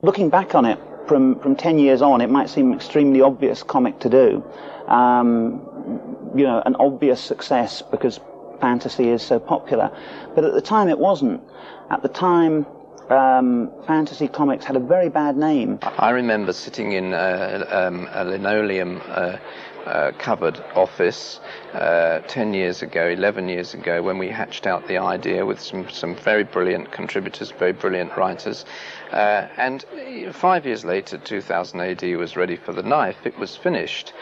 Looking back on it, from 10 years on, it might seem extremely obvious comic to do. An obvious success because fantasy is so popular. But at the time it wasn't. At the time, fantasy comics had a very bad name. I remember sitting in a linoleum covered office 10 years ago, 11 years ago, when we hatched out the idea with some very brilliant contributors, very brilliant writers. And 5 years later, 2000 AD was ready for the knife. It was finished.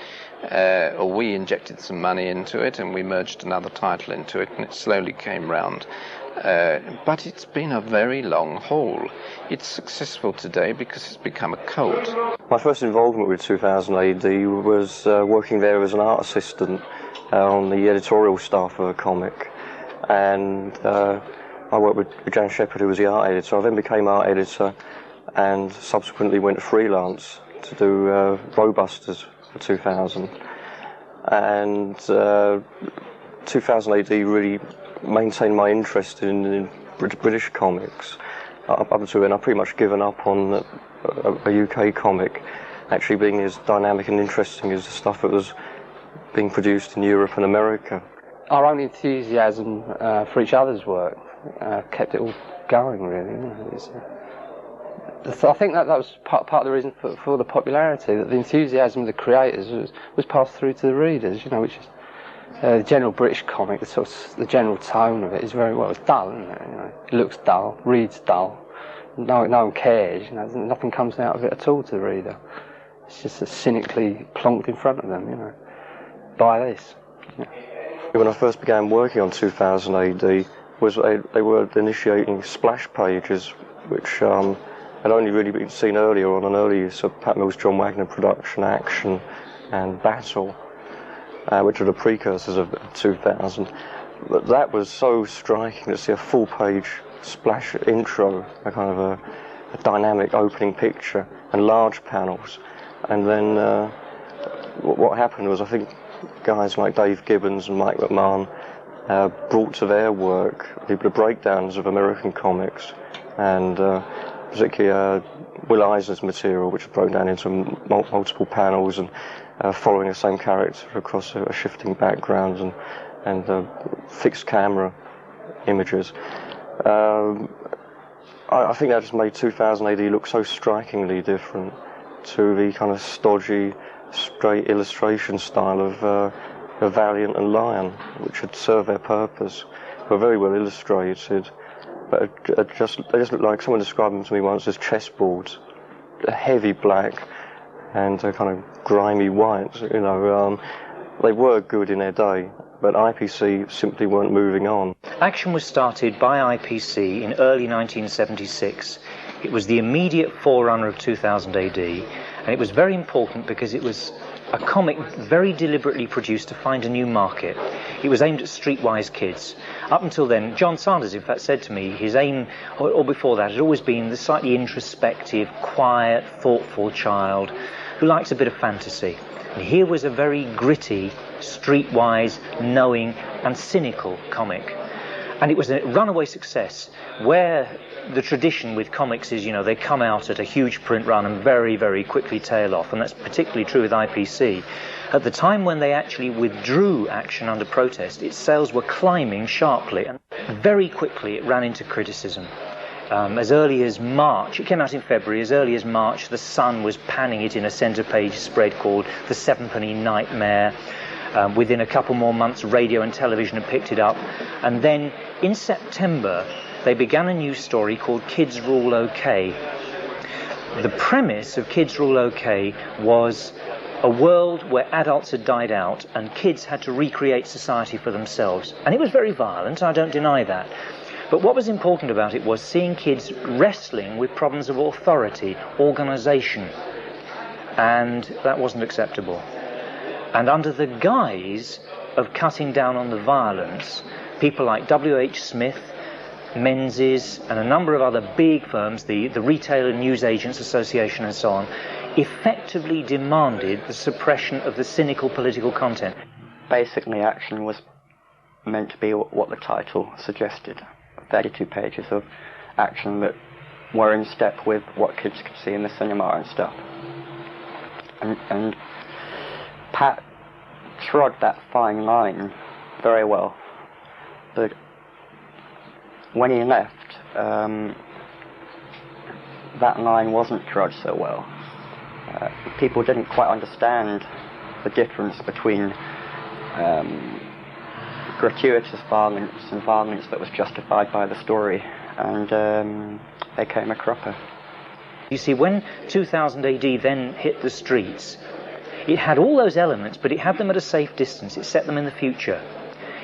Or we injected some money into it and we merged another title into it, and it slowly came round. But it's been a very long haul. It's successful today because it's become a cult. My first involvement with 2000 AD was working there as an art assistant on the editorial staff of a comic. And I worked with Jan Shepherd, who was the art editor. I then became art editor and subsequently went freelance to do Robusters for 2000. And 2000 AD really maintained my interest in British comics up until then. I've pretty much given up on a UK comic actually being as dynamic and interesting as the stuff that was being produced in Europe and America. Our own enthusiasm for each other's work kept it all going, really. I think that was part of the reason for the popularity, that the enthusiasm of the creators was passed through to the readers, which is the general British comic, the general tone of it is very, well, it's dull, isn't it? It looks dull, reads dull, no one cares, nothing comes out of it at all to the reader. It's just cynically plonked in front of them, buy this. When I first began working on 2000 AD, they were initiating splash pages, which had only really been seen earlier on an early sort of Pat Mills, John Wagner production, Action and Battle, which are the precursors of 2000. But that was so striking to see a full-page splash intro, a kind of a dynamic opening picture and large panels. And then what happened was, I think guys like Dave Gibbons and Mike McMahon brought to their work the breakdowns of American comics, and particularly Will Eisner's material, which was broken down into multiple panels and following the same character across a shifting background and fixed camera images. I think that just made 2000 AD look so strikingly different to the kind of stodgy, straight illustration style of Valiant and Lion, which had served their purpose. They were very well illustrated, but they just looked like, someone described them to me once as chessboards, heavy black and kind of grimy white. They were good in their day, but IPC simply weren't moving on. Action was started by IPC in early 1976. It was the immediate forerunner of 2000 AD, and it was very important because it was a comic very deliberately produced to find a new market. It was aimed at streetwise kids. Up until then, John Sanders, in fact, said to me his aim, or before that, had always been the slightly introspective, quiet, thoughtful child who likes a bit of fantasy. And here was a very gritty, streetwise, knowing and cynical comic. And it was a runaway success, where the tradition with comics is, they come out at a huge print run and very, very quickly tail off, and that's particularly true with IPC. At the time when they actually withdrew Action under protest, its sales were climbing sharply, and very quickly it ran into criticism. As early as March, it came out in February, as early as March, The Sun was panning it in a centre-page spread called The Sevenpenny Nightmare. Within a couple more months, radio and television had picked it up. And then, in September, they began a new story called Kids Rule OK. The premise of Kids Rule OK was a world where adults had died out and kids had to recreate society for themselves. And it was very violent, I don't deny that. But what was important about it was seeing kids wrestling with problems of authority, organisation. And that wasn't acceptable. And under the guise of cutting down on the violence, people like W.H. Smith, Menzies, and a number of other big firms, the Retail and Newsagents Association and so on, effectively demanded the suppression of the cynical political content. Basically, Action was meant to be what the title suggested. 32 pages of action that were in step with what kids could see in the cinema and stuff. And Pat trod that fine line very well, but when he left, that line wasn't trod so well. People didn't quite understand the difference between gratuitous violence and violence that was justified by the story, and they came a cropper. You see, when 2000 AD then hit the streets, it had all those elements, but it had them at a safe distance. It set them in the future.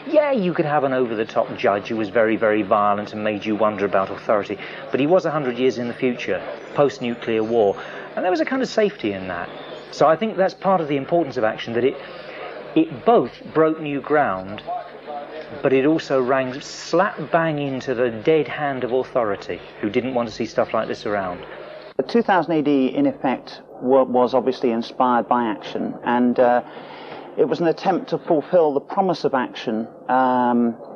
Yeah, you could have an over-the-top judge who was very, very violent and made you wonder about authority, but he was 100 years in the future, post-nuclear war, and there was a kind of safety in that. So I think that's part of the importance of Action, that it both broke new ground, but it also rang slap bang into the dead hand of authority, who didn't want to see stuff like this around. The 2000 AD, in effect, was obviously inspired by Action, and it was an attempt to fulfill the promise of Action,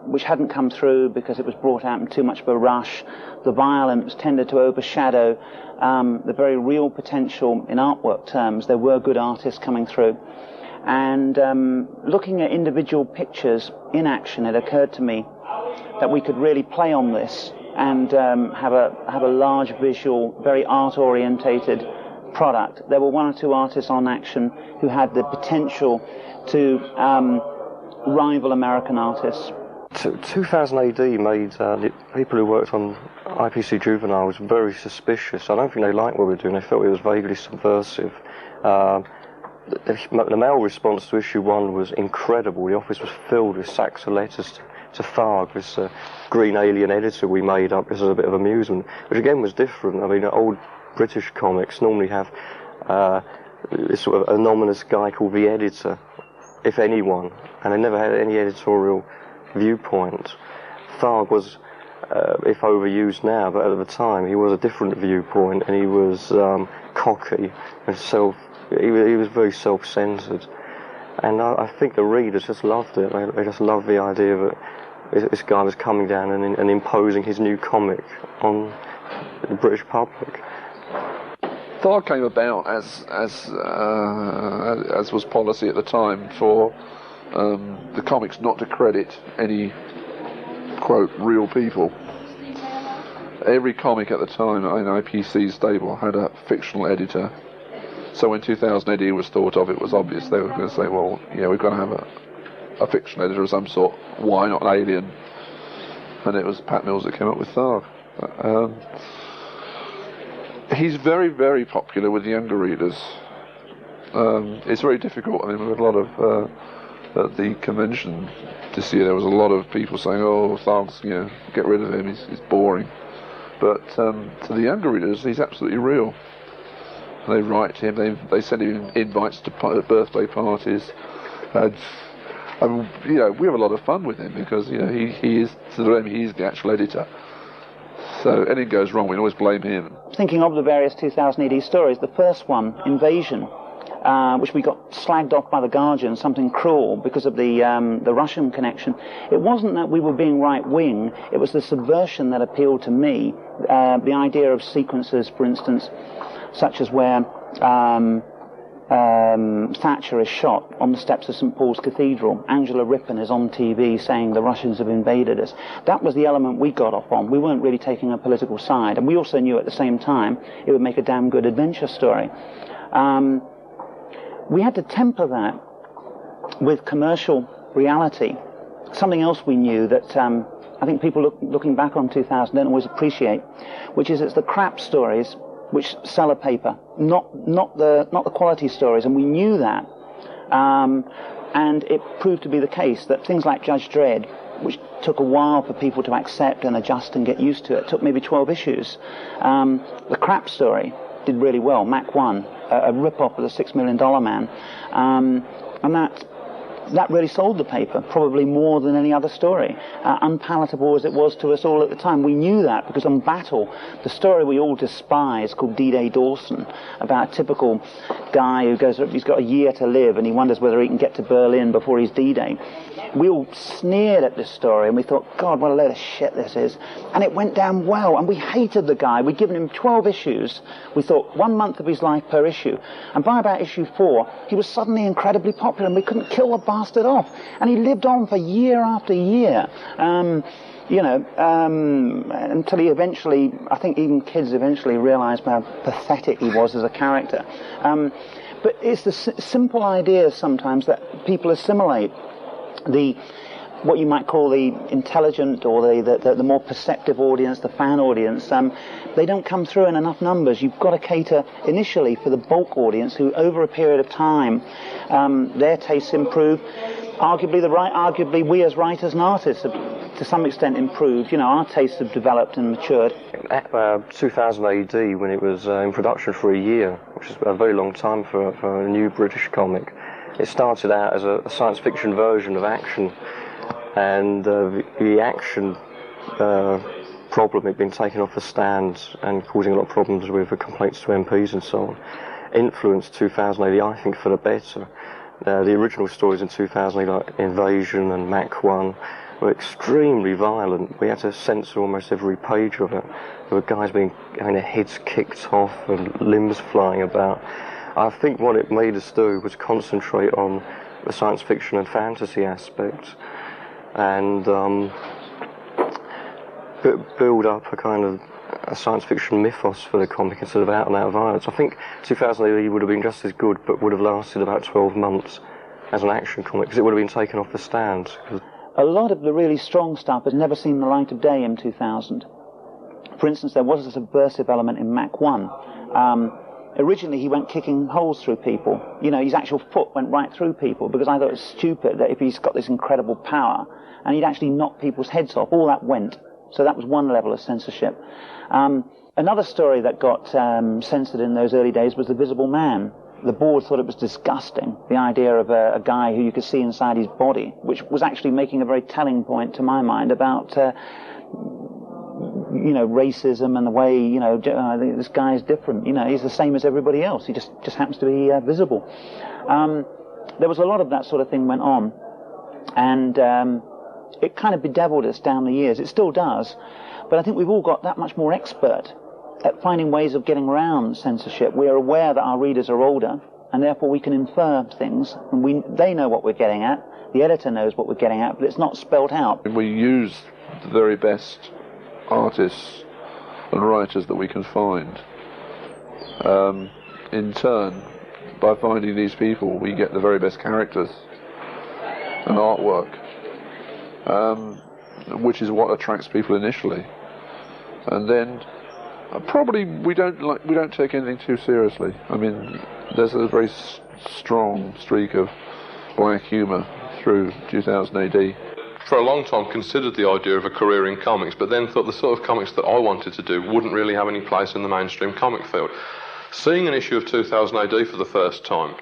which hadn't come through because it was brought out in too much of a rush. The violence tended to overshadow the very real potential in artwork terms. There were good artists coming through. And looking at individual pictures in Action, it occurred to me that we could really play on this and have a large visual, very art-orientated product. There were one or two artists on Action who had the potential to rival American artists. 2000 AD made the people who worked on IPC Juveniles very suspicious. I don't think they liked what we were doing. They felt it was vaguely subversive. The mail response to issue 1 was incredible. The office was filled with sacks of letters to Tharg, this green alien editor we made up as a bit of amusement, which again was different. I mean, old British comics normally have this sort of anonymous guy called the editor, if anyone, and they never had any editorial viewpoint. Tharg was, if overused now, but at the time he was a different viewpoint, and he was cocky and he was very self-centered. And I think the readers just loved it. They just loved the idea that this guy was coming down and imposing his new comic on the British public. Tharg came about as was policy at the time for the comics not to credit any, quote, real people. Every comic at the time in IPC's stable had a fictional editor. So when 2000 AD was thought of, it was obvious they were going to say, well, yeah, we've got to have a fiction editor of some sort. Why not an alien? And it was Pat Mills that came up with Tharg. He's very, very popular with the younger readers. It's very difficult. I mean, we had a lot of at the convention this year. There was a lot of people saying, "Oh, Tharg's, get rid of him. He's boring." But to the younger readers, he's absolutely real. They write to him. They send him invites to birthday parties. And we have a lot of fun with him because he is, to them, he's the actual editor. So anything goes wrong, we always blame him. Thinking of the various 2000 AD stories, the first one, Invasion, which we got slagged off by The Guardian, something cruel because of the Russian connection. It wasn't that we were being right-wing, it was the subversion that appealed to me. The idea of sequences, for instance, such as where Thatcher is shot on the steps of St Paul's Cathedral. Angela Rippon is on TV saying the Russians have invaded us. That was the element we got off on. We weren't really taking a political side, and we also knew at the same time it would make a damn good adventure story. We had to temper that with commercial reality. Something else we knew that I think people looking back on 2000 don't always appreciate, which is it's the crap stories which sell a paper, not the quality stories, and we knew that, and it proved to be the case that things like Judge Dredd, which took a while for people to accept and adjust and get used to it, took maybe 12 issues. The crap story did really well. Mac 1, a rip-off of the $6 Million Man, and that that really sold the paper, probably more than any other story. Unpalatable as it was to us all at the time, we knew that, because on Battle, the story we all despise, called D-Day Dawson, about a typical guy who he's got a year to live and he wonders whether he can get to Berlin before his D-Day. We all sneered at this story and we thought, God, what a load of shit this is. And it went down well, and we hated the guy. We'd given him 12 issues. We thought 1 month of his life per issue. And by about issue 4, he was suddenly incredibly popular and we couldn't kill the bastard off. And he lived on for year after year. Until he eventually, I think even kids eventually realised how pathetic he was as a character. But it's the simple ideas sometimes that people assimilate. What you might call the intelligent or the more perceptive audience, the fan audience, they don't come through in enough numbers. You've got to cater initially for the bulk audience who, over a period of time, their tastes improve. Arguably we as writers and artists have to some extent improved. Our tastes have developed and matured. At 2000 AD, when it was in production for a year, which is a very long time for a new British comic, it started out as a science fiction version of Action, and the Action problem had been taken off the stands and causing a lot of problems with the complaints to MPs and so on, influenced 2000 AD, I think, for the better. The original stories in 2000 AD, like Invasion and Mach 1, were extremely violent. We had to censor almost every page of it. There were guys having their heads kicked off and limbs flying about. I think what it made us do was concentrate on the science fiction and fantasy aspect and build up a kind of a science fiction mythos for the comic instead of out-and-out violence. I think 2000 AD would have been just as good, but would have lasted about 12 months as an action comic, because it would have been taken off the stands. A lot of the really strong stuff has never seen the light of day in 2000. For instance, there was a subversive element in Mach 1. Originally, he went kicking holes through people. His actual foot went right through people, because I thought it was stupid that if he's got this incredible power, and he'd actually knock people's heads off, all that went. So that was one level of censorship. Another story that got censored in those early days was The Visible Man. The board thought it was disgusting, the idea of a guy who you could see inside his body, which was actually making a very telling point to my mind about racism and the way, this guy is different. He's the same as everybody else. He just happens to be visible. There was a lot of that sort of thing went on, and it kind of bedeviled us down the years. It still does, but I think we've all got that much more expert at finding ways of getting around censorship. We are aware that our readers are older, and therefore we can infer things, and they know what we're getting at, the editor knows what we're getting at, but it's not spelled out. We use the very best artists and writers that we can find. In turn, by finding these people, we get the very best characters and artwork, which is what attracts people initially. And then probably we don't take anything too seriously. I mean, there's a very strong streak of black humour through 2000 AD. For a long time considered the idea of a career in comics, but then thought the sort of comics that I wanted to do wouldn't really have any place in the mainstream comic field. Seeing an issue of 2000 AD for the first time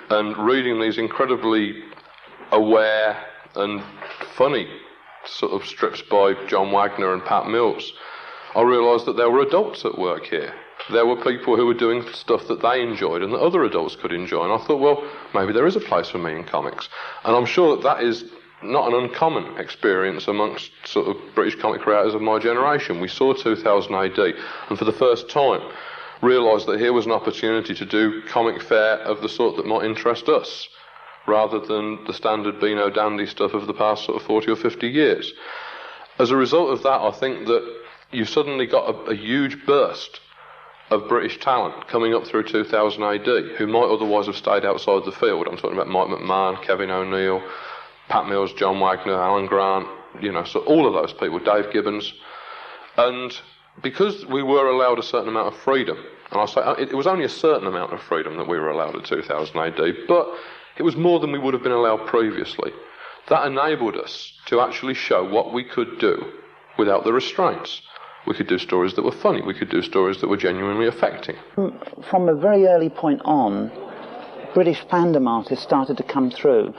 and reading these incredibly aware and funny sort of strips by John Wagner and Pat Mills, I realised that there were adults at work here. There were people who were doing stuff that they enjoyed and that other adults could enjoy, and I thought, well, maybe there is a place for me in comics. And I'm sure that is not an uncommon experience amongst sort of British comic creators of my generation. We saw 2000 AD, and for the first time realised that here was an opportunity to do comic fare of the sort that might interest us, rather than the standard Beano Dandy stuff of the past sort of 40 or 50 years. As a result of that, I think that you've suddenly got a huge burst of British talent coming up through 2000 AD, who might otherwise have stayed outside the field. I'm talking about Mike McMahon, Kevin O'Neill, Pat Mills, John Wagner, Alan Grant, so all of those people, Dave Gibbons. And because we were allowed a certain amount of freedom, and I say it was only a certain amount of freedom that we were allowed at 2000 AD, but it was more than we would have been allowed previously. That enabled us to actually show what we could do without the restraints. We could do stories that were funny, we could do stories that were genuinely affecting. From a very early point on, British fandom artists started to come through.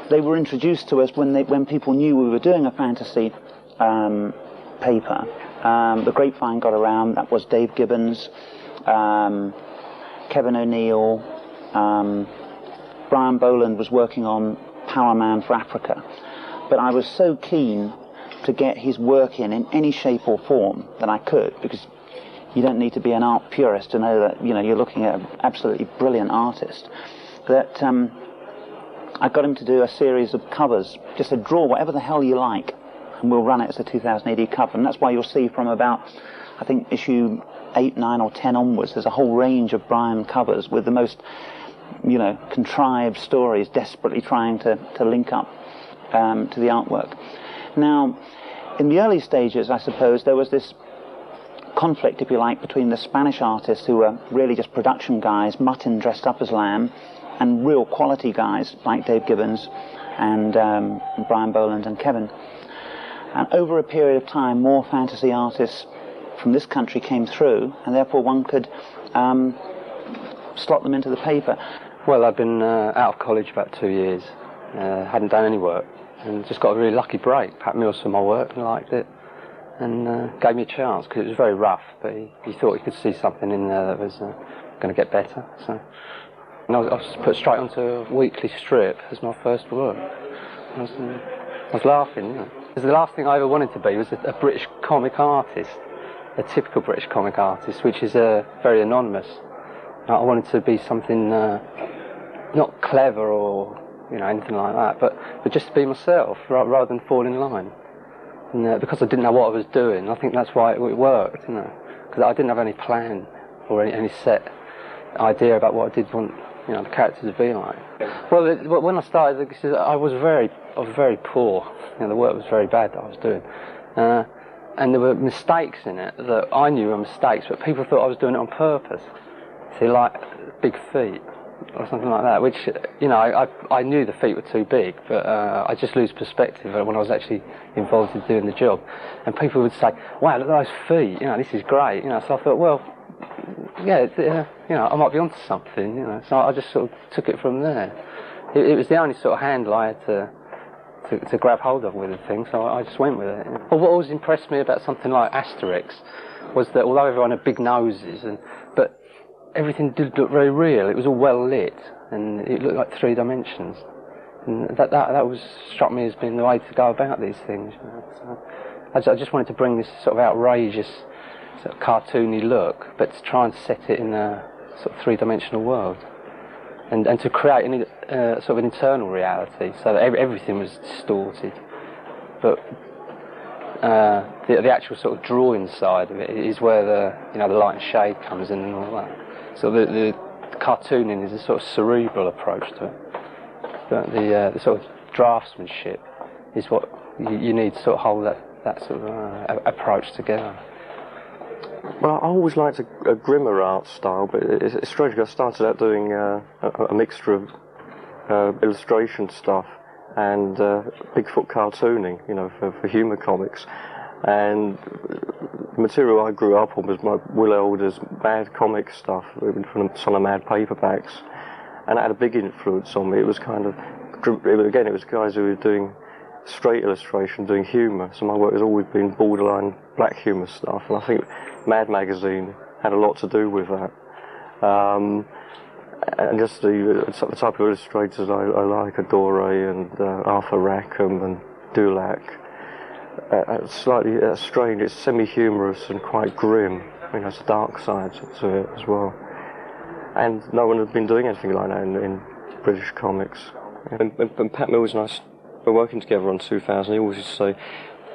They were introduced to us when people knew we were doing a fantasy paper. The grapevine got around. That was Dave Gibbons, Kevin O'Neill, Brian Boland was working on Power Man for Africa. But I was so keen to get his work in any shape or form that I could, because you don't need to be an art purist to know that you're looking at an absolutely brilliant artist. That I got him to do a series of covers, just to draw whatever the hell you like, and we'll run it as a 2000 AD cover. And that's why you'll see from about, I think, issue 8, 9 or 10 onwards, there's a whole range of Brian covers with the most, contrived stories, desperately trying to link up to the artwork. Now, in the early stages, I suppose, there was this conflict, if you like, between the Spanish artists, who were really just production guys, mutton dressed up as lamb, and real quality guys like Dave Gibbons and Brian Boland and Kevin. And over a period of time, more fantasy artists from this country came through, and therefore one could slot them into the paper. Well, I'd been out of college about 2 years, hadn't done any work, and just got a really lucky break. Pat Mills saw my work and liked it, and gave me a chance, because it was very rough, but he thought he could see something in there that was going to get better. So, and I was put straight onto a weekly strip as my first work. I was laughing, Because the last thing I ever wanted to be was a British comic artist, a typical British comic artist, which is very anonymous. I wanted to be something not clever or anything like that, but just to be myself rather than fall in line. And because I didn't know what I was doing, I think that's why it worked, because I didn't have any plan or any set idea about what I did want the character to be like. Well, when I started, I was very poor. The work was very bad that I was doing. And there were mistakes in it that I knew were mistakes, but people thought I was doing it on purpose. See, like big feet or something like that, which, I knew the feet were too big, but I just lose perspective when I was actually involved in doing the job. And people would say, wow, look at those feet, this is great, So I thought, well, yeah, I might be onto something, So I just sort of took it from there. It was the only sort of handle I had to grab hold of with the thing, so I just went with it. Well, what always impressed me about something like Asterix was that although everyone had big noses, but everything did look very real. It was all well lit, and it looked like 3 dimensions. And that was struck me as being the way to go about these things. So I just wanted to bring this sort of outrageous, sort of cartoony look, but to try and set it in a sort of 3-dimensional world, and to create sort of an internal reality, so that everything was distorted. But the actual sort of drawing side of it is where the light and shade comes in and all that. So the cartooning is a sort of cerebral approach to it. But the sort of draftsmanship is what you need to sort of hold that sort of approach together. Well, I always liked a grimmer art style, but it's strange because I started out doing a mixture of illustration stuff and Bigfoot cartooning, for humour comics. And the material I grew up on was my Will Elder's Mad comic stuff from some of the Mad paperbacks, and it had a big influence on me. It was kind of, again, it was guys who were doing straight illustration, doing humour, so my work has always been borderline black humour stuff, and I think Mad Magazine had a lot to do with that. And just the type of illustrators I like, Adore and Arthur Rackham and Dulac. Slightly strange, it's semi-humorous and quite grim. It's a dark side to it as well. And no one had been doing anything like that in British comics. And Pat Mills and I were working together on 2000. He always used to say,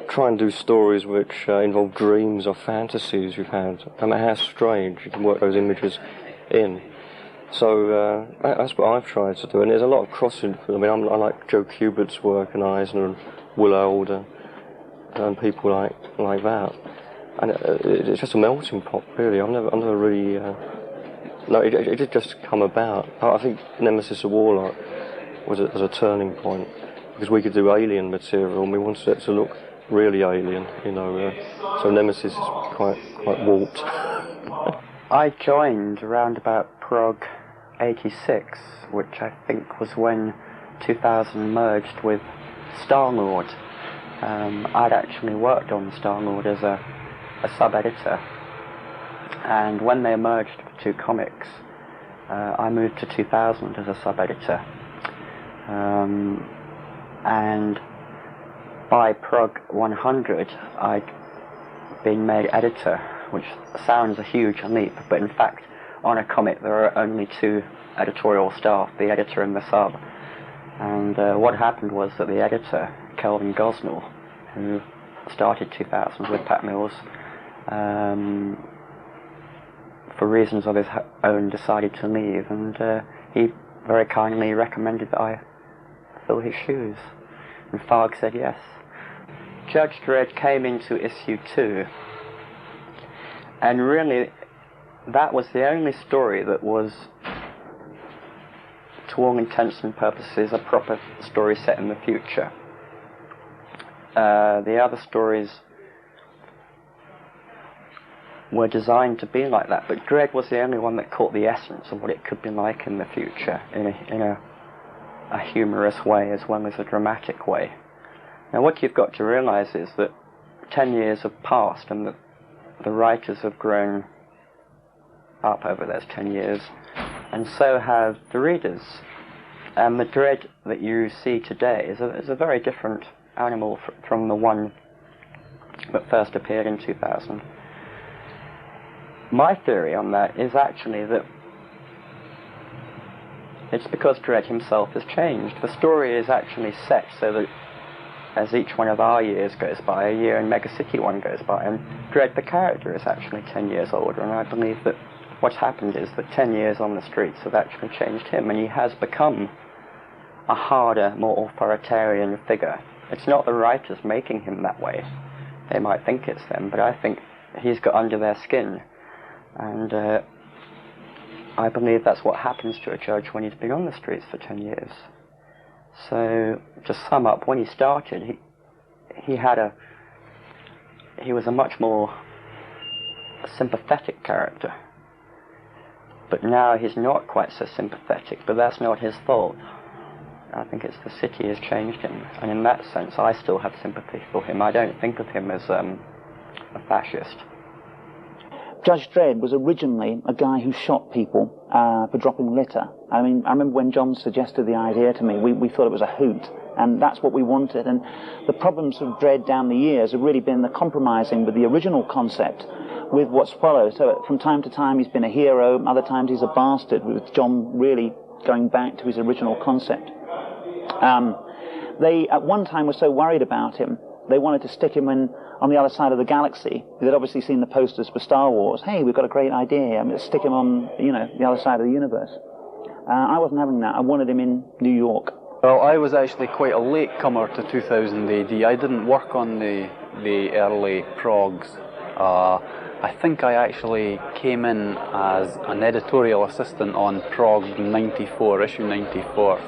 try and do stories which involve dreams or fantasies you've had. No matter how strange, you can work those images in. So that's what I've tried to do. And there's a lot of crossing. I like Joe Kubert's work and Eisner and Will Elder and people like that. And it's just a melting pot, really. I've never really. It did just come about. I think Nemesis of Warlock was a turning point, because we could do alien material and we wanted it to look really alien, so Nemesis is quite warped. I joined around about Prague 86, which I think was when 2000 merged with Star-Lord. I'd actually worked on Star-Lord as a sub-editor, and when they merged the two comics, I moved to 2000 as a sub-editor. And by Prog 100, I'd been made editor, which sounds a huge leap, but in fact, on a comic there are only two editorial staff, the editor and the sub. And what happened was that the editor, Kelvin Gosnell, who started 2000 with Pat Mills, for reasons of his own, decided to leave, and he very kindly recommended that I fill his shoes, and Farg said yes. Judge Dredd came into issue 2, and really that was the only story that was, to all intents and purposes, a proper story set in the future. The other stories were designed to be like that, but Dredd was the only one that caught the essence of what it could be like in the future, in a humorous way as well as a dramatic way. Now what you've got to realise is that 10 years have passed, and that the writers have grown up over those 10 years, and so have the readers. And the Dredd that you see today is a very different animal from the one that first appeared in 2000. My theory on that is actually that it's because Dredd himself has changed. The story is actually set so that as each one of our years goes by, a year in Mega City 1 goes by, and Dredd the character is actually 10 years older, and I believe that what's happened is that 10 years on the streets have actually changed him, and he has become a harder, more authoritarian figure. It's not the writers making him that way. They might think it's them, but I think he's got under their skin. And I believe that's what happens to a judge when he's been on the streets for 10 years. So, to sum up, when he started, he was a much more sympathetic character. But now he's not quite so sympathetic, but that's not his fault. I think it's the city has changed him, and in that sense I still have sympathy for him. I don't think of him as a fascist. Judge Dredd was originally a guy who shot people for dropping litter. I mean, I remember when John suggested the idea to me, we thought it was a hoot, and that's what we wanted. And the problems of Dredd down the years have really been the compromising with the original concept with what's followed. So from time to time he's been a hero, other times he's a bastard, with John really going back to his original concept. They at one time were so worried about him, they wanted to stick him on the other side of the galaxy. They'd obviously seen the posters for Star Wars. Hey, we've got a great idea here. Let's stick him on, the other side of the universe. I wasn't having that. I wanted him in New York. Well, I was actually quite a latecomer to 2000 AD. I didn't work on the early progs. I think I actually came in as an editorial assistant on Prog 94, issue 94.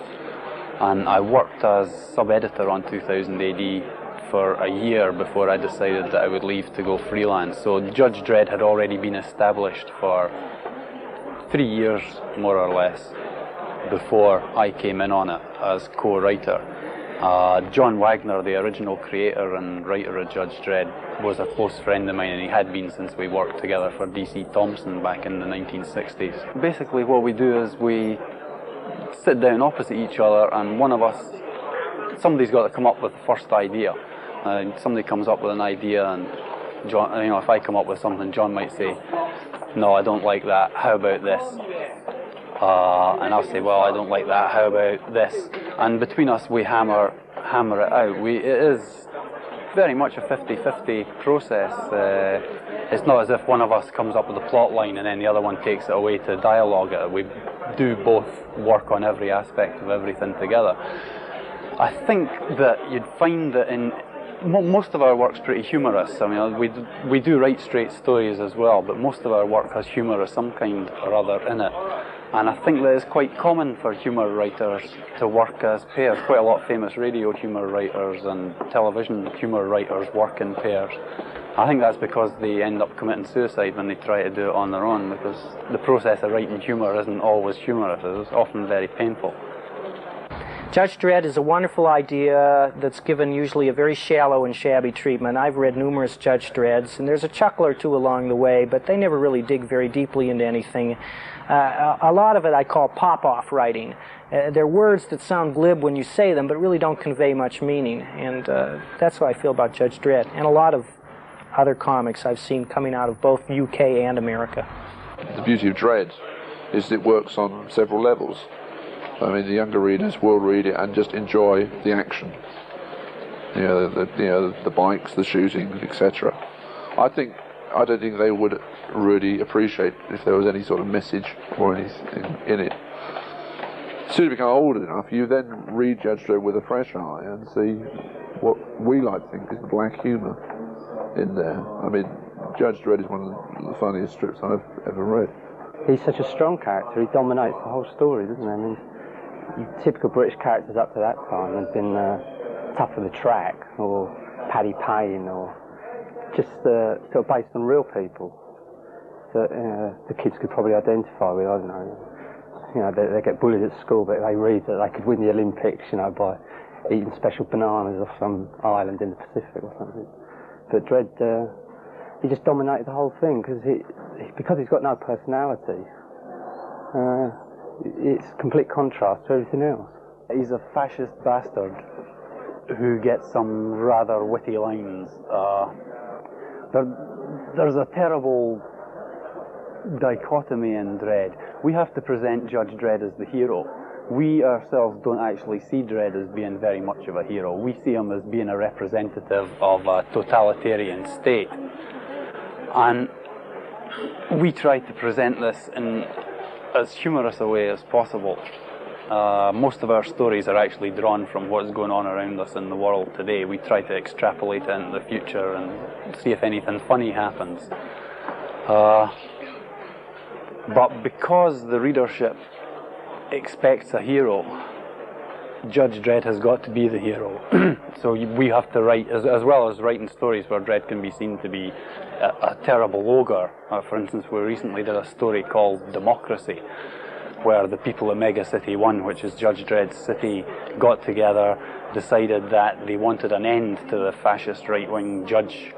And I worked as sub-editor on 2000 AD for a year before I decided that I would leave to go freelance. So Judge Dredd had already been established for 3 years, more or less, before I came in on it as co-writer. John Wagner, the original creator and writer of Judge Dredd, was a close friend of mine, and he had been since we worked together for DC Thompson back in the 1960s. Basically what we do is we sit down opposite each other, and somebody's got to come up with the first idea. Somebody comes up with an idea, and John, if I come up with something, John might say, "No, I don't like that. How about this?" And I'll say, "Well, I don't like that. How about this?" And between us, we hammer it out. It is very much a 50-50 process. It's not as if one of us comes up with a plot line and then the other one takes it away to dialogue it. We do both work on every aspect of everything together. I think that you'd find that in most of our work's pretty humorous. I mean, we do write straight stories as well, but most of our work has humour of some kind or other in it. And I think that it's quite common for humour writers to work as pairs. Quite a lot of famous radio humour writers and television humour writers work in pairs. I think that's because they end up committing suicide when they try to do it on their own, because the process of writing humour isn't always humorous. It's often very painful. Judge Dredd is a wonderful idea that's given usually a very shallow and shabby treatment. I've read numerous Judge Dredds, and there's a chuckle or two along the way, but they never really dig very deeply into anything. A lot of it I call pop-off writing. They're words that sound glib when you say them, but really don't convey much meaning, and that's what I feel about Judge Dredd, and a lot of other comics I've seen coming out of both UK and America. The beauty of Dredd is it works on several levels. I mean, the younger readers will read it and just enjoy the action. The bikes, the shooting, etc. I don't think they would really appreciate if there was any sort of message or anything in it. As soon as you become old enough, you then read Judge Dredd with a fresh eye and see what we like to think is the black humour in there. I mean, Judge Dredd is one of the funniest strips I've ever read. He's such a strong character, he dominates the whole story, doesn't he? I mean, typical British characters up to that time have been Tough of the Track, or Paddy Payne, or just sort of based on real people that the kids could probably identify with. I don't know, they get bullied at school, but they read that they could win the Olympics, by eating special bananas off some island in the Pacific or something. But Dredd, he just dominated the whole thing because he's got no personality. It's complete contrast to everything else. He's a fascist bastard who gets some rather witty lines. There's a terrible dichotomy in Dredd. We have to present Judge Dredd as the hero. We ourselves don't actually see Dredd as being very much of a hero. We see him as being a representative of a totalitarian state. And we try to present this in as humorous a way as possible. Most of our stories are actually drawn from what's going on around us in the world today. We try to extrapolate it into the future and see if anything funny happens. But because the readership expects a hero, Judge Dredd has got to be the hero. So we have to write, as well as writing stories where Dredd can be seen to be a terrible ogre. For instance, we recently did a story called Democracy, where the people of Mega City 1, which is Judge Dredd's city, got together, decided that they wanted an end to the fascist right-wing judge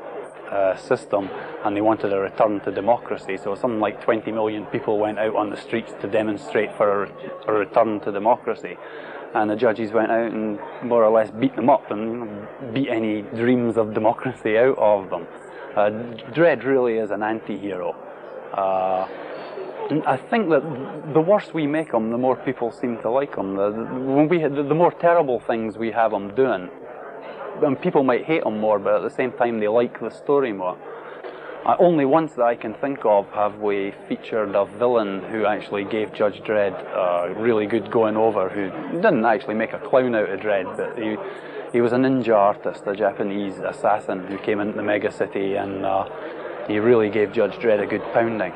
system, and they wanted a return to democracy. So something like 20 million people went out on the streets to demonstrate for a return to democracy. And the judges went out and more or less beat them up and beat any dreams of democracy out of them. Dredd really is an anti-hero. I think that the worse we make him, the more people seem to like him. The more terrible things we have him doing, and people might hate him more, but at the same time they like the story more. Only once that I can think of have we featured a villain who actually gave Judge Dredd a really good going over, who didn't actually make a clown out of Dredd, but he was a ninja artist, a Japanese assassin who came into the mega city, and he really gave Judge Dredd a good pounding.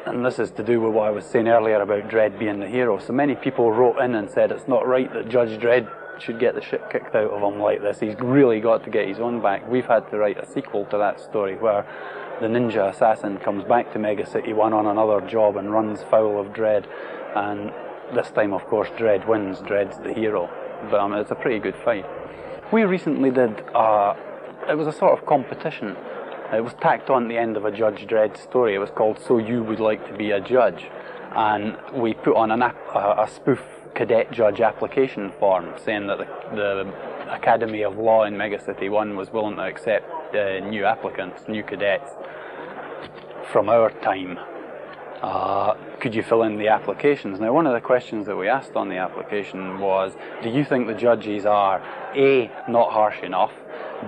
And this is to do with what I was saying earlier about Dredd being the hero. So many people wrote in and said it's not right that Judge Dredd should get the shit kicked out of him like this. He's really got to get his own back. We've had to write a sequel to that story where the ninja assassin comes back to Mega City 1 on another job and runs foul of Dredd. And this time, of course, Dredd wins. Dredd's the hero. But it's a pretty good fight. We recently did, it was a sort of competition. It was tacked on at the end of a Judge Dredd story. It was called So You Would Like to Be a Judge. And we put on a spoof cadet judge application form saying that the Academy of Law in Mega City 1 was willing to accept new applicants, new cadets from our time. Could you fill in the applications? Now, one of the questions that we asked on the application was, do you think the judges are A, not harsh enough,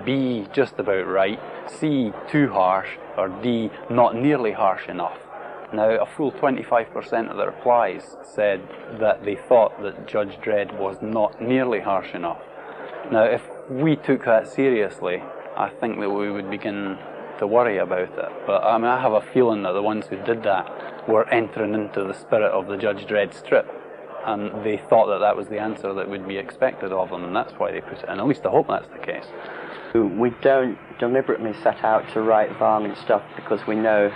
B, just about right, C, too harsh, or D, not nearly harsh enough? Now, a full 25% of the replies said that they thought that Judge Dredd was not nearly harsh enough. Now, if we took that seriously, I think that we would begin to worry about it. But I have a feeling that the ones who did that were entering into the spirit of the Judge Dredd strip. and they thought that that was the answer that would be expected of them, and that's why they put it in. At least I hope that's the case. We don't deliberately set out to write violent stuff because we know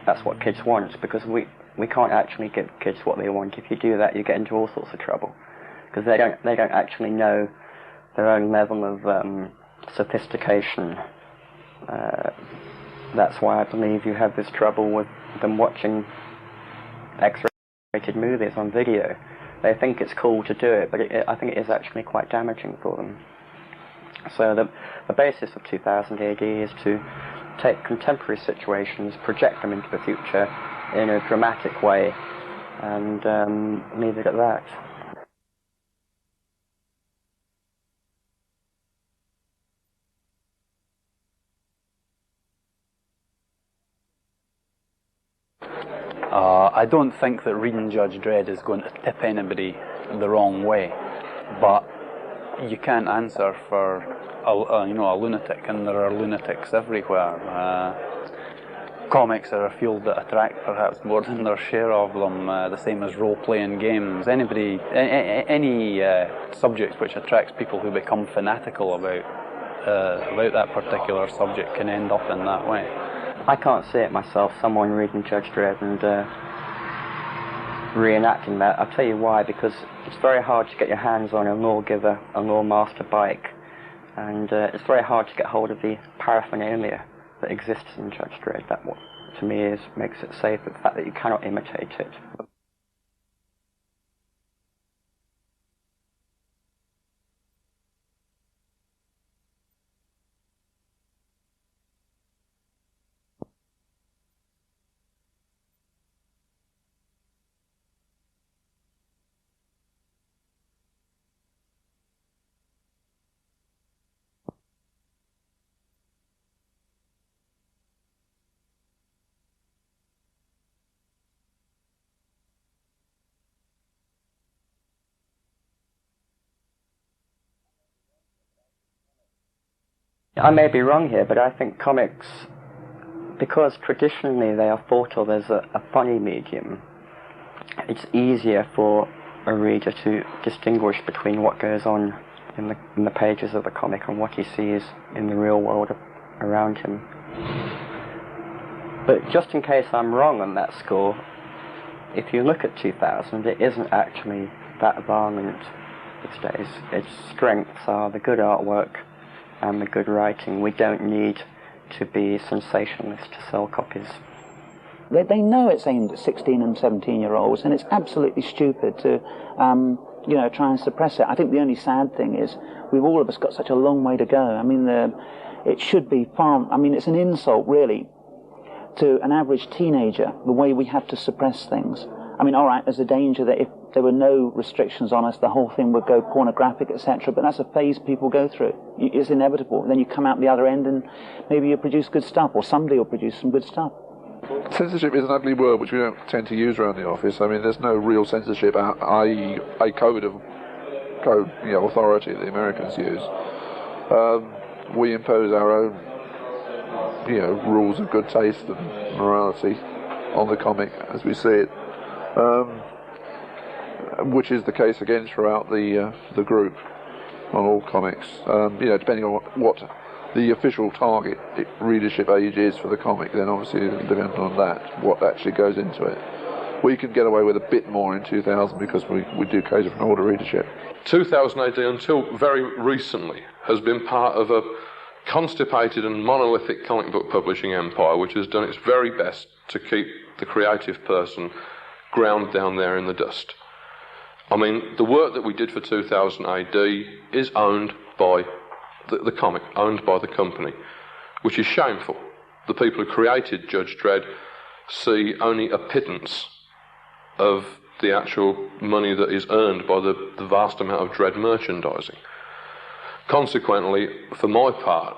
that's what kids want, because we can't actually give kids what they want. If you do that, you get into all sorts of trouble, because they don't actually know their own level of sophistication. That's why I believe you have this trouble with them watching X-rated movies on video. They think it's cool to do it, but I think it is actually quite damaging for them. So the basis of 2000 AD is to take contemporary situations, project them into the future in a dramatic way, and leave it at that. I don't think that reading Judge Dredd is going to tip anybody the wrong way, but you can't answer for a lunatic, and there are lunatics everywhere. Comics are a field that attract perhaps more than their share of them, the same as role-playing games. Any subject which attracts people who become fanatical about that particular subject can end up in that way. I can't see it myself, someone reading Judge Dredd and reenacting that. I'll tell you why, because it's very hard to get your hands on a lawgiver, a lawmaster bike, and it's very hard to get hold of the paraphernalia that exists in Judge Dredd. That, what to me makes it safe, the fact that you cannot imitate it. I may be wrong here, but I think comics, because traditionally they are thought of as a funny medium, it's easier for a reader to distinguish between what goes on in the pages of the comic and what he sees in the real world around him. But just in case I'm wrong on that score, if you look at 2000, it isn't actually that violent these days. Its strengths are the good artwork and the good writing. We don't need to be sensationalist to sell copies. They know it's aimed at 16 and 17-year-olds, and it's absolutely stupid to, try and suppress it. I think the only sad thing is we've all of us got such a long way to go. I mean, it should be far. I mean, it's an insult, really, to an average teenager, the way we have to suppress things. I mean, all right, there's a danger that if there were no restrictions on us, the whole thing would go pornographic, etc. But that's a phase people go through. It's inevitable. Then you come out the other end and maybe you produce good stuff, or somebody will produce some good stuff. Censorship is an ugly word which we don't tend to use around the office. I mean, there's no real censorship, i.e. a code authority that the Americans use. We impose our own, rules of good taste and morality on the comic as we see it. Which is the case again throughout the group on all comics. Depending on what the official target readership age is for the comic, then obviously it'll depend on that, what actually goes into it. We can get away with a bit more in 2000 because we do cater for an older readership. 2000 AD until very recently has been part of a constipated and monolithic comic book publishing empire which has done its very best to keep the creative person ground down there in the dust. I mean, the work that we did for 2000 AD is owned by the comic, owned by the company, which is shameful. The people who created Judge Dredd see only a pittance of the actual money that is earned by the vast amount of Dredd merchandising. Consequently, for my part,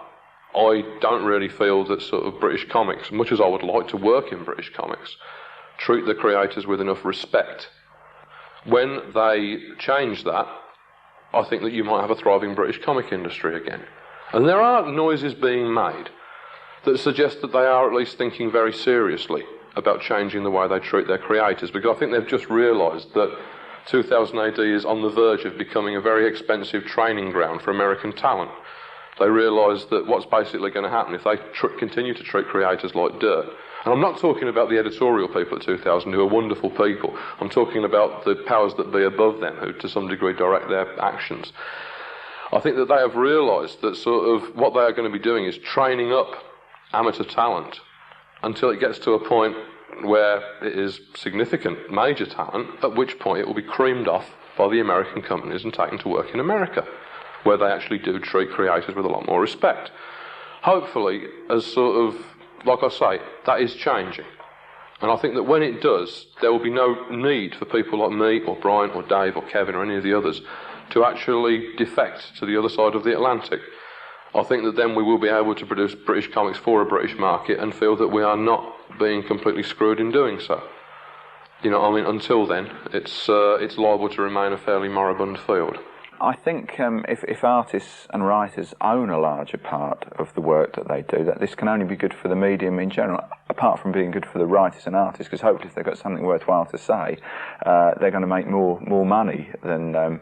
I don't really feel that sort of British comics, much as I would like to work in British comics, treat the creators with enough respect. When they change that, I think that you might have a thriving British comic industry again. And there are noises being made that suggest that they are at least thinking very seriously about changing the way they treat their creators, because I think they've just realised that 2000 AD is on the verge of becoming a very expensive training ground for American talent. They realise that what's basically going to happen if they continue to treat creators like dirt. And I'm not talking about the editorial people at 2000 who are wonderful people. I'm talking about the powers that be above them who to some degree direct their actions. I think that they have realised that sort of what they are going to be doing is training up amateur talent until it gets to a point where it is significant, major talent, at which point it will be creamed off by the American companies and taken to work in America, where they actually do treat creators with a lot more respect. Hopefully, as sort of, like I say, that is changing. And I think that when it does, there will be no need for people like me or Brian or Dave or Kevin or any of the others to actually defect to the other side of the Atlantic. I think that then we will be able to produce British comics for a British market and feel that we are not being completely screwed in doing so. You know, I mean, until then, it's liable to remain a fairly moribund field. I think if artists and writers own a larger part of the work that they do, that this can only be good for the medium in general, apart from being good for the writers and artists, because hopefully if they've got something worthwhile to say, they're going to make more money than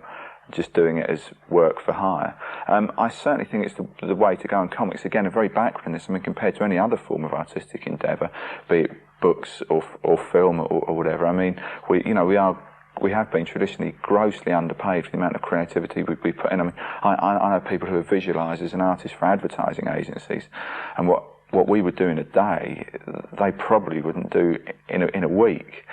just doing it as work for hire. I certainly think it's the way to go in comics. Again, a very backward in this. I mean, compared to any other form of artistic endeavour, be it books or film or whatever. I mean, we have been traditionally grossly underpaid for the amount of creativity we put in. I mean, I know people who are visualisers and artists for advertising agencies, and what we would do in a day, they probably wouldn't do in a week.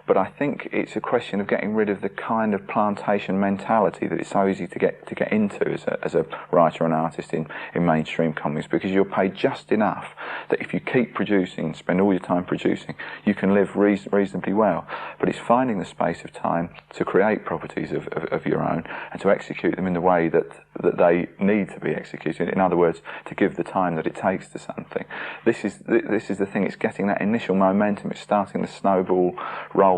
But I think it's a question of getting rid of the kind of plantation mentality that it's so easy to get into as a writer and artist in mainstream comics, because you're paid just enough that if you keep producing, spend all your time producing, you can live reasonably well. But it's finding the space of time to create properties of your own and to execute them in the way that they need to be executed. In other words, to give the time that it takes to something. This is the thing. It's getting that initial momentum. It's starting the snowball rolling.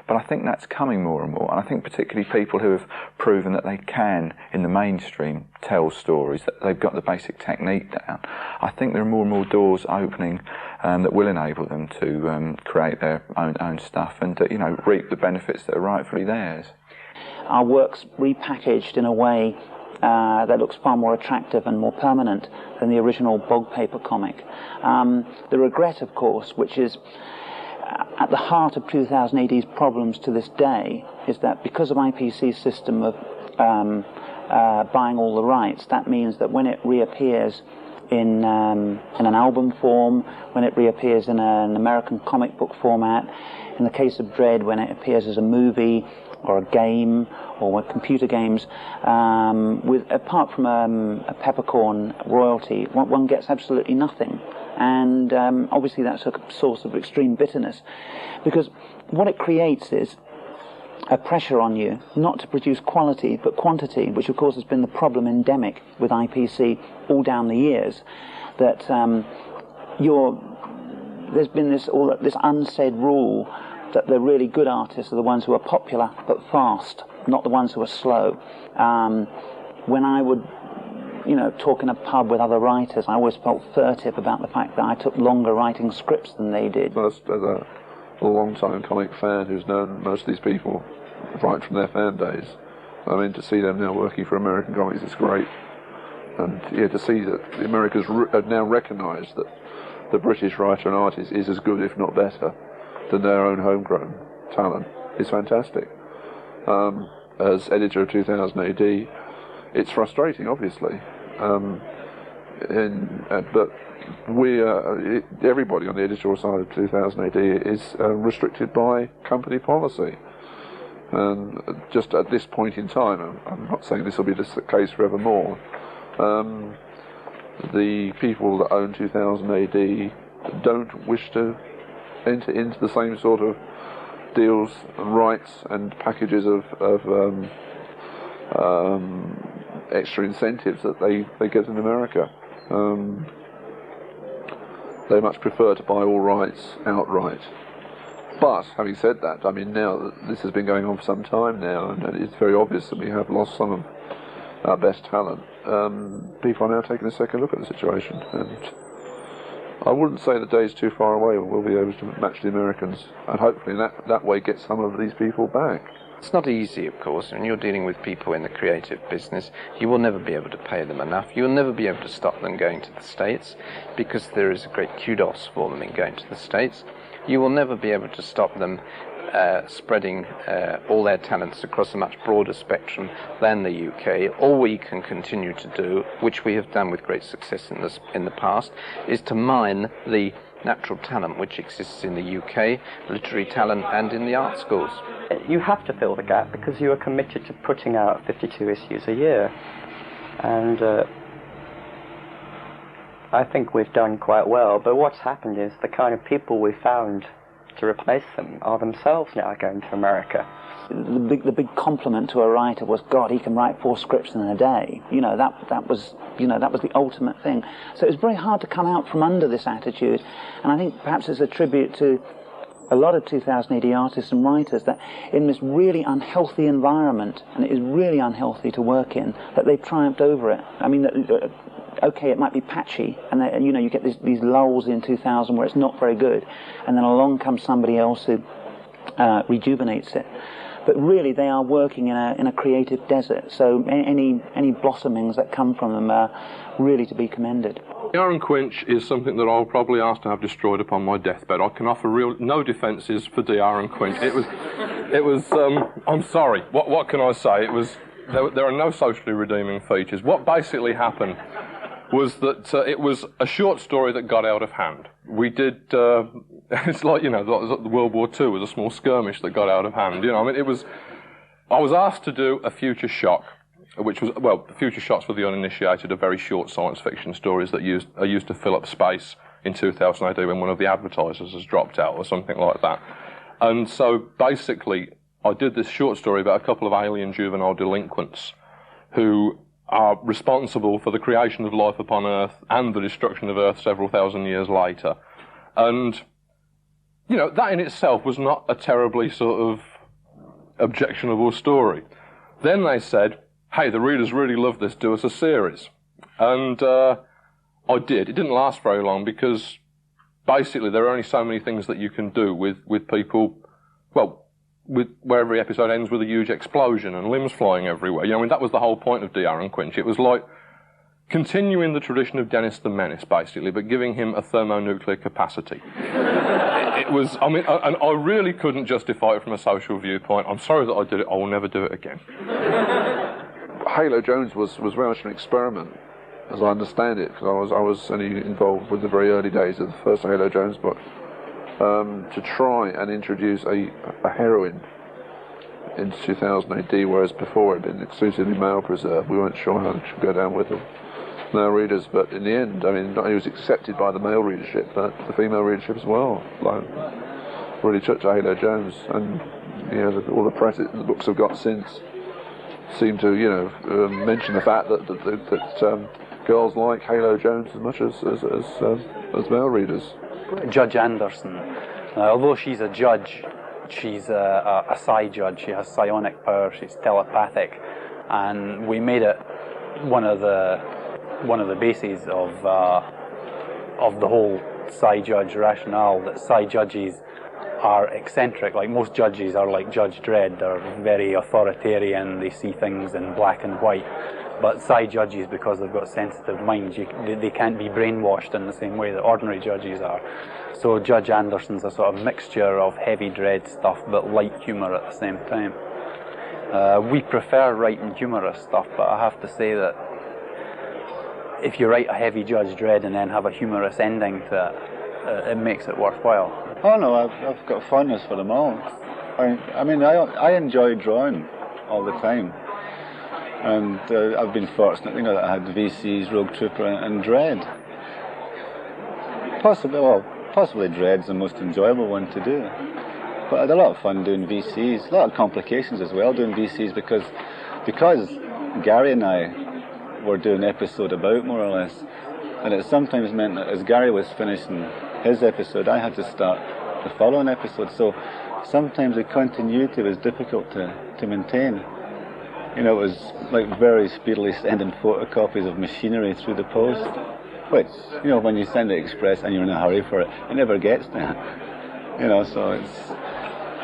But I think that's coming more and more. And I think particularly people who have proven that they can, in the mainstream, tell stories, that they've got the basic technique down. I think there are more and more doors opening that will enable them to create their own stuff and reap the benefits that are rightfully theirs. Our work's repackaged in a way that looks far more attractive and more permanent than the original bog paper comic. The regret, of course, which is at the heart of 2000 AD's problems to this day, is that because of IPC's system of buying all the rights, that means that when it reappears in an album form, when it reappears in an American comic book format, in the case of Dredd, when it appears as a movie or a game, or with computer games, apart from a peppercorn royalty, one gets absolutely nothing. And obviously that's a source of extreme bitterness, because what it creates is a pressure on you not to produce quality but quantity, which of course has been the problem endemic with IPC all down the years, that there's been this unsaid rule that the really good artists are the ones who are popular but fast, not the ones who are slow. When I would talk in a pub with other writers, I always felt furtive about the fact that I took longer writing scripts than they did. As a long-time comic fan who's known most of these people right from their fan days, I mean, to see them now working for American comics is great. And to see that the Americans have now recognised that the British writer and artist is as good, if not better, than their own homegrown talent is fantastic. As editor of 2000 AD, it's frustrating, obviously, but everybody on the editorial side of 2000 AD is restricted by company policy. And just at this point in time, I'm not saying this will be the case forevermore, the people that own 2000 AD don't wish to enter into the same sort of deals and rights and packages of extra incentives that they get in America. They much prefer to buy all rights outright. But having said that, I mean, now this has been going on for some time now, and it's very obvious that we have lost some of our best talent. People are now taking a second look at the situation, and I wouldn't say the day's too far away when we'll be able to match the Americans, and hopefully that way get some of these people back. It's not easy, of course, and you're dealing with people in the creative business. You will never be able to pay them enough. You will never be able to stop them going to the States, because there is a great kudos for them in going to the States. You will never be able to stop them spreading all their talents across a much broader spectrum than the UK. All we can continue to do, which we have done with great success in the past, is to mine the natural talent which exists in the UK, literary talent, and in the art schools. You have to fill the gap because you are committed to putting out 52 issues a year, and I think we've done quite well, but what's happened is the kind of people we found to replace them are themselves now going to America. The big compliment to a writer was, God, he can write 4 scripts in a day. That was the ultimate thing. So it was very hard to come out from under this attitude, and I think perhaps it's a tribute to a lot of 2000 AD artists and writers that in this really unhealthy environment, and it is really unhealthy to work in, that they've triumphed over it. I mean, okay, it might be patchy, and you get these lulls in 2000 where it's not very good, and then along comes somebody else who rejuvenates it. But really, they are working in a creative desert. So any blossomings that come from them are really to be commended. D.R. and Quinch is something that I'll probably ask to have destroyed upon my deathbed. I can offer no defences for D.R. and Quinch. It was. I'm sorry. What can I say? There are no socially redeeming features. What basically happened was that it was a short story that got out of hand. We did. It's like the World War II was a small skirmish that got out of hand. I was asked to do a future shock, which was, the future shocks for the uninitiated are very short science fiction stories that are used to fill up space in 2000 AD when one of the advertisers has dropped out or something like that. And so basically, I did this short story about a couple of alien juvenile delinquents who are responsible for the creation of life upon Earth and the destruction of Earth several thousand years later. And, that in itself was not a terribly sort of objectionable story. Then they said, hey, the readers really love this, do us a series. And I did. It didn't last very long because basically there are only so many things that you can do with people, where every episode ends with a huge explosion and limbs flying everywhere. That was the whole point of D.R. and Quinch. It was like continuing the tradition of Dennis the Menace, basically, but giving him a thermonuclear capacity. It was, and I really couldn't justify it from a social viewpoint. I'm sorry that I did it. I will never do it again. Halo Jones was very much an experiment, as I understand it, because I was only involved with the very early days of the first Halo Jones book, to try and introduce a heroine into 2000 AD, whereas before it had been exclusively male preserved. We weren't sure how it should go down with the male readers, but in the end, he was accepted by the male readership, but the female readership as well. Really took to Halo Jones, and all the press that the books have got since seem to mention the fact that girls like Halo Jones as much as male readers. Judge Anderson, although she's a judge, she's a psi judge. She has psionic power. She's telepathic, and we made it one of the bases of the whole psi judge rationale, that psi judges are eccentric. Like most judges are like Judge Dredd. They're very authoritarian. They see things in black and white. But psi judges, because they've got sensitive minds, they can't be brainwashed in the same way that ordinary judges are. So Judge Anderson's a sort of mixture of heavy dread stuff but light humour at the same time. We prefer writing humorous stuff, but I have to say that if you write a heavy Judge Dredd and then have a humorous ending to it, it makes it worthwhile. Oh no, I've got fondness for them all. I enjoy drawing all the time. And I've been fortunate, that I had VCs, Rogue Trooper and Dredd. Possibly Dredd's the most enjoyable one to do. But I had a lot of fun doing VCs, a lot of complications as well doing VCs because Gary and I were doing an episode about, more or less, and it sometimes meant that as Gary was finishing his episode, I had to start the following episode, so sometimes the continuity was difficult to maintain. It was like very speedily sending photocopies of machinery through the post. which, you know, when you send it express and you're in a hurry for it, it never gets there. You know, so it's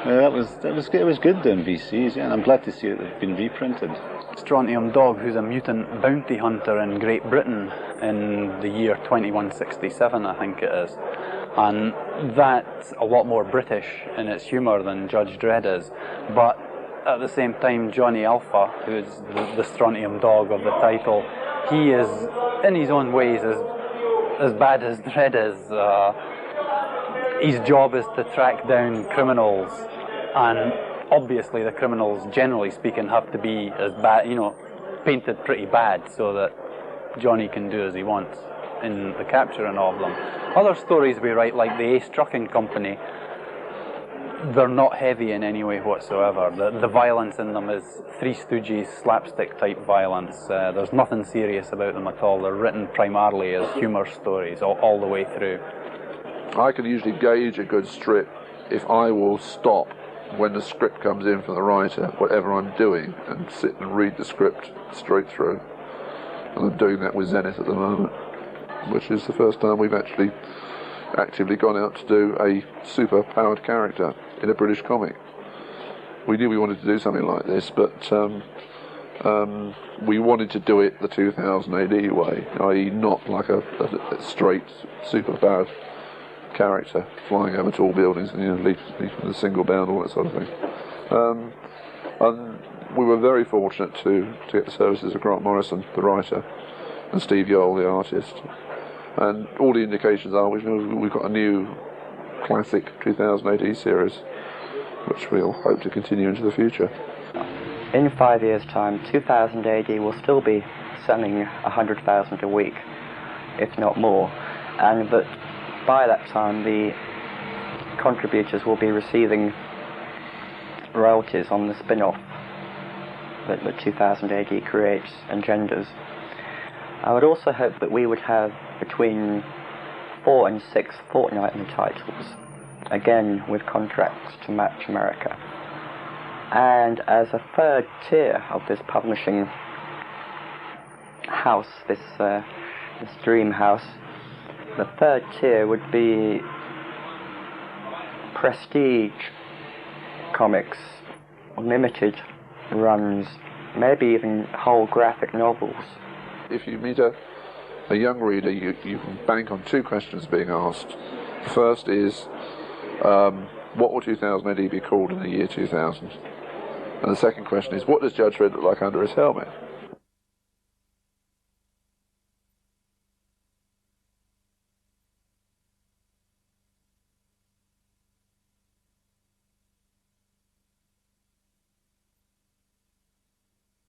it was good doing VCs, yeah, and I'm glad to see that they've been reprinted. Strontium Dog, who's a mutant bounty hunter in Great Britain in the year 2167, I think it is. And that's a lot more British in its humour than Judge Dredd is. But at the same time, Johnny Alpha, who's the Strontium Dog of the title, he is, in his own ways, as bad as Dredd is. His job is to track down criminals, and obviously the criminals, generally speaking, have to be as bad, you know, painted pretty bad so that Johnny can do as he wants in the capturing of them. Other stories we write, like the Ace Trucking Company, they're not heavy in any way whatsoever. The violence in them is Three Stooges slapstick type violence. There's nothing serious about them at all. They're written primarily as humour stories all the way through. I can usually gauge a good strip if I will stop when the script comes in from the writer, whatever I'm doing, and sit and read the script straight through. And I'm doing that with Zenith at the moment, which is the first time we've actually actively gone out to do a super-powered character in a British comic. We knew we wanted to do something like this, but we wanted to do it the 2000 AD way, i.e. not like a straight super-powered character flying over tall buildings and, you know, leaping a single bound, all that sort of thing. And we were very fortunate to get the services of Grant Morrison, the writer, and Steve Yoel, the artist. And all the indications are we've got a new classic 2000 AD series, which we'll hope to continue into the future. In 5 years' time, 2000 AD will still be selling 100,000 a week, if not more, and that by that time the contributors will be receiving royalties on the spin-off that 2000 AD creates and genders. I would also hope that we would have between 4 and 6 fortnightly titles, again with contracts to match America. And as a third tier of this publishing house, this dream house, the third tier would be prestige comics, limited runs, maybe even whole graphic novels. If you meet a young reader, you can bank on 2 questions being asked. The first is, what will 2000 AD be called in the year 2000? And the second question is, what does Judge Dredd look like under his helmet?